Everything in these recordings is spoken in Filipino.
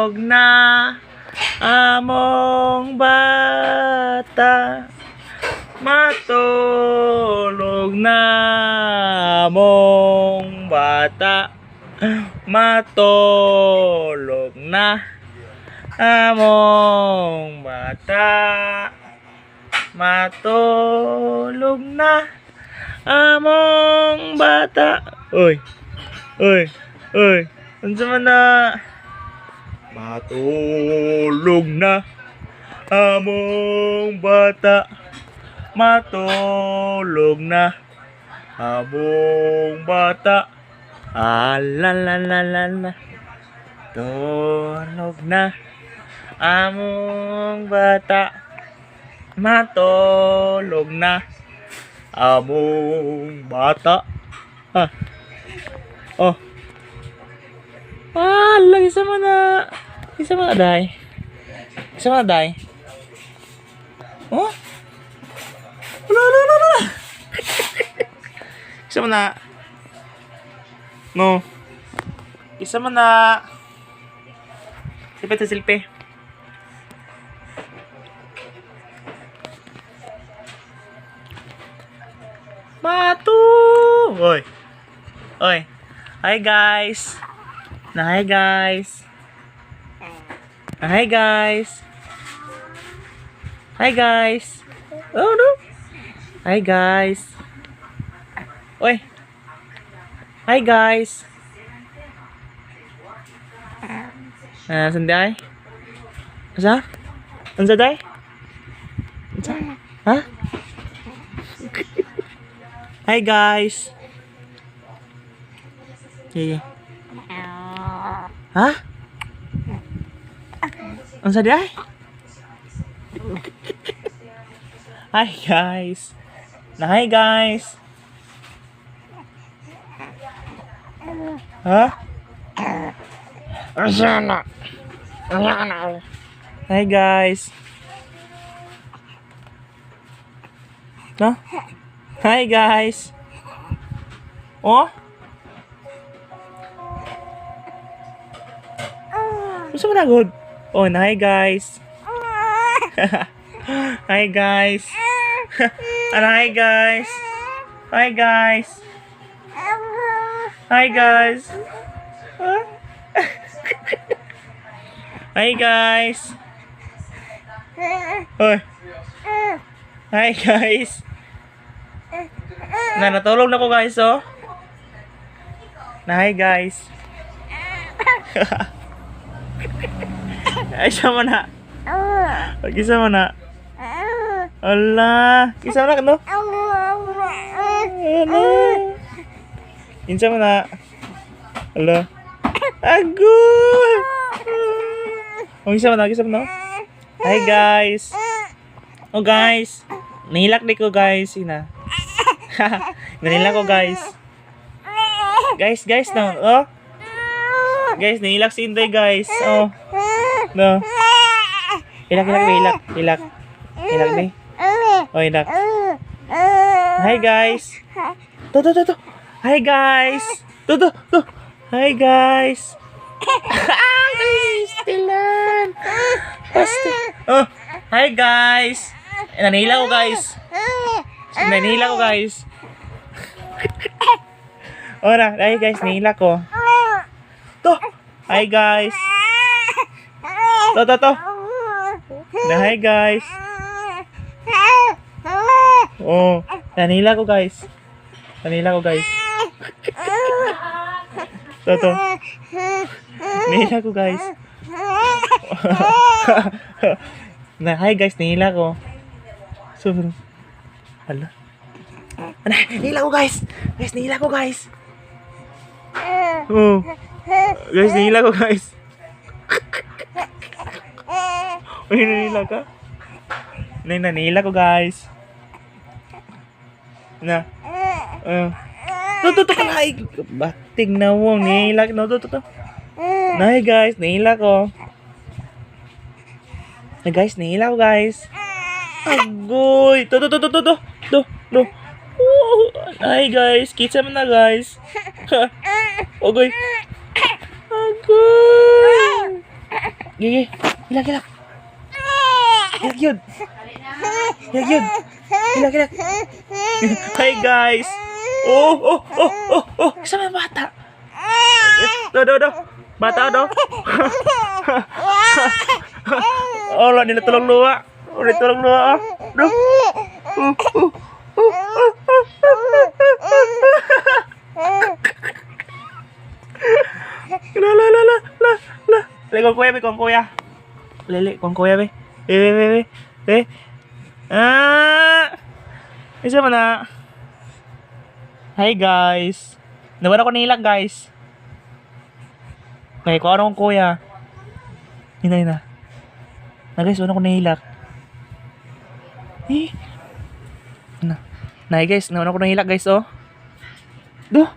Matulog na among bata. Matulog na among bata. Matulog na among bata. Matulog na among bata. Oy. Oy. Oy. Unsa man na? Matulog na among bata. Matulog na among bata. Alalalala. Tulog na among bata. Matulog na among bata. Ah. Oh. Lang isa mo na. Isa mo na, day. Isa mo na, day. Oh? Wala. Isa mo na. No. Isa mo na. Silpe. Batu. Oy. Hi guys. Hi guys. Oh no. Hi guys. Oy. Hi guys. Sanday. Asa? Ansa day? Ansa? Ha? Hi guys. Iya. Hah? Ansa day? Hi guys. Hi guys. Hah? Hi guys. No? Hi guys. Oh? Gusto mo na good? Oh, hi guys. Hi guys. Hi guys. Hi guys. Hi guys. Hi guys. Hoy. Hi guys. Natulog na ko guys, oh. Hi guys. Ay, sama na. Isa mo na. Allah, isa mo na kano? Insa mo na. Allah. Agoy. Isa mo na. Hi guys. Oh guys. Nahilak di ko guys, ina. Nahilak ko guys. Guys no. Oh. Guys, nahilak si Inday guys. Oh. No. Hilak ni. Oh, hilak. Hi guys. To. Hi guys. To. Hi guys. Stilan. Oh, hi guys. Nanihila ko guys. Ora, hi guys, nahila ko. To. Hi guys. To. Hi guys. Oh, nanila ko guys. To. Nahila ko guys. Hi guys, nahila ko. Sobrang. Hala. Nahila ko guys. Oh. Guys, nahila ko guys. Uy, nanila ka? Nanila ko guys. Na. To kalay. Bating na wong nila. No, to. Nay guys, nila ko. Hey guys, nila ko guys. Agoy. To. Ay guys, kitsa mo na guys. Agoy. Agoy. Gigi. Hilak, hilak. Hilak yun. Hilak yun. Hilak, hilak. Hi guys. Oh. Kasama yung bata. Do. Bata do. Oh, lo nila tulong luwa. Ulit tulong luwa. Do. La. Lili con kuya. Lili con kuya be. Be. Isa man na. Hi guys. Nawala ko nilak guys. May ko ano kong kuya. Hinay na. Na guys, wala ko nilak. Na guys, nawala ko nilak guys oh. Do.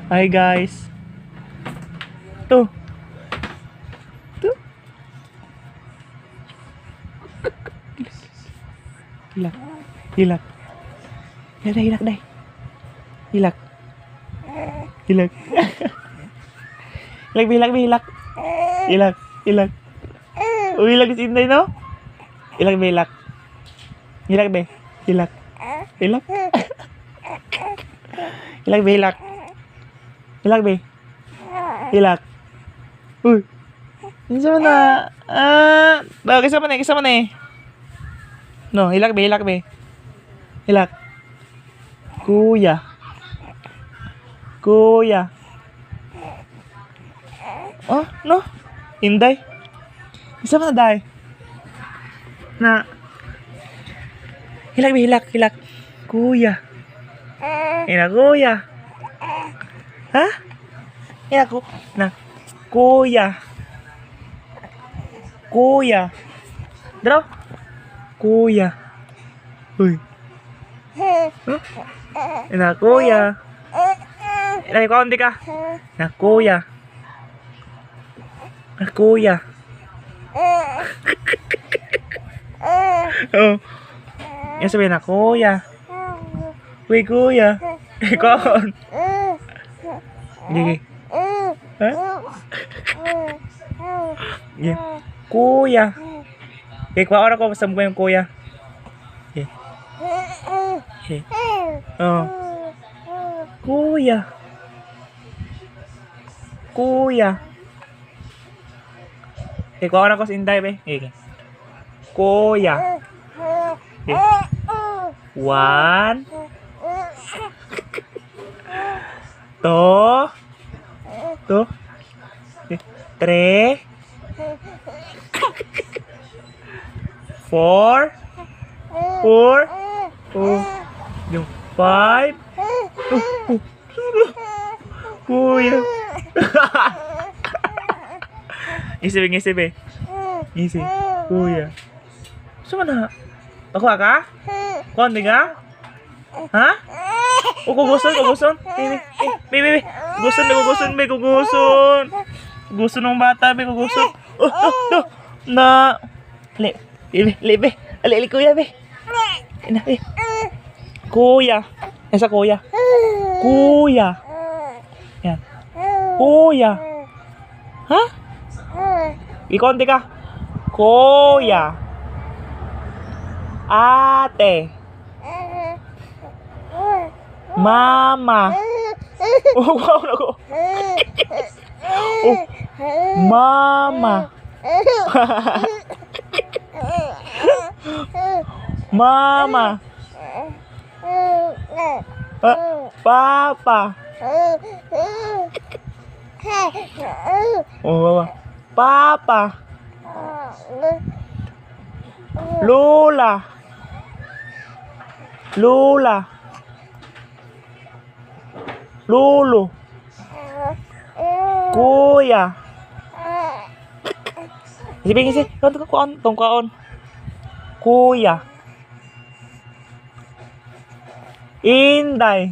Hi guys. Tuh. Hilak. Hilak deh. Hilak. Oh, hilak di sini no? Hilak be. Hilak be. Hilak be. Hilak. Uy. Isa mana? Bawa kisah mana? No, hilak be. Hilak. Kuya. Oh, no. Inday. Isa mana dai? Na. Hilak. Kuya. Kuya. Hah? Aku. Nah. Kuya. Draw. Kuya. Uy. Kuya. Ilagay ko hindi ka. Kuya. Oh. Yan sabihin na, kuya. Uy, kuya. Ikon. Gigi. Ha? Yeah. Kuya. Kuha ko basta mo yung kuya. Oh. Kuya. Kuha ko sa Inday be. Kuya. 1 2 3 4 yung 5 Kuya. Ngisi be. Kuya. Saan na? Ako ka? Konti ka? Ha? O kuguson? Baby. Kuguson. Gusto ng bata, be. Kuguson. Oh. Na. Be. Ali, kuya, be. Be. Kuya. Esa kuya. Yan. Kuya. Ha? Ikonti ka. Kuya. Ate. Mama. Oh, wow na ko. Oh. Mama. Mama. Papa. Oh, Papa. Lola. Lolo. Kuya. Ngisi. Tong kaon. Kuya. Inday.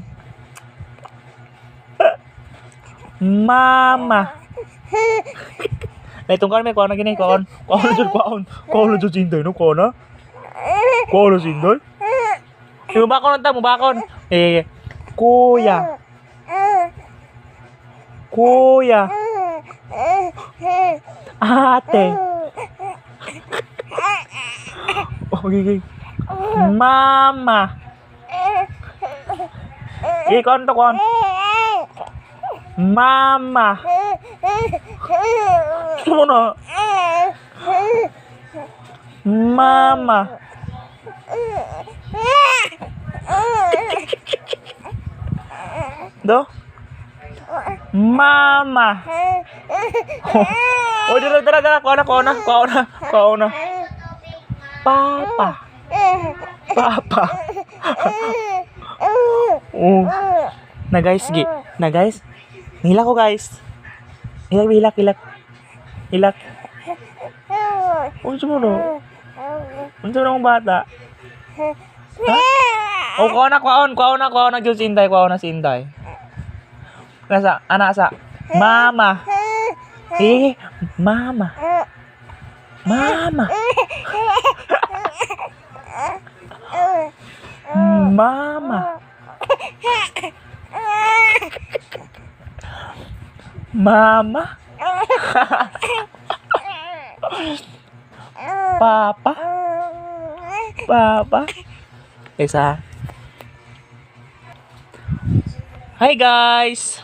Mama. Này tong kaon may kaon na gini kaon. Kaon jud Inday no kaon na. Kaon jud Inday. Mubakon ta. Kuya. Kuya. Ate. Okay. Mama. Ikon to kon. Mama. Suno. Mama. Do? Mama. Oh, dala. Kuha na. Papa. Papa. Oh. Na guys, sige. Na guys. Hilak ko guys. Hilak. Unsa mo no? Unsa na akong bata? Ha? Oh, kuha na gyud si Inday, kuha na si Inday. Anak sa. Mama. Mama. Mama. Mama. Mama. Papa. Isa. Hi guys.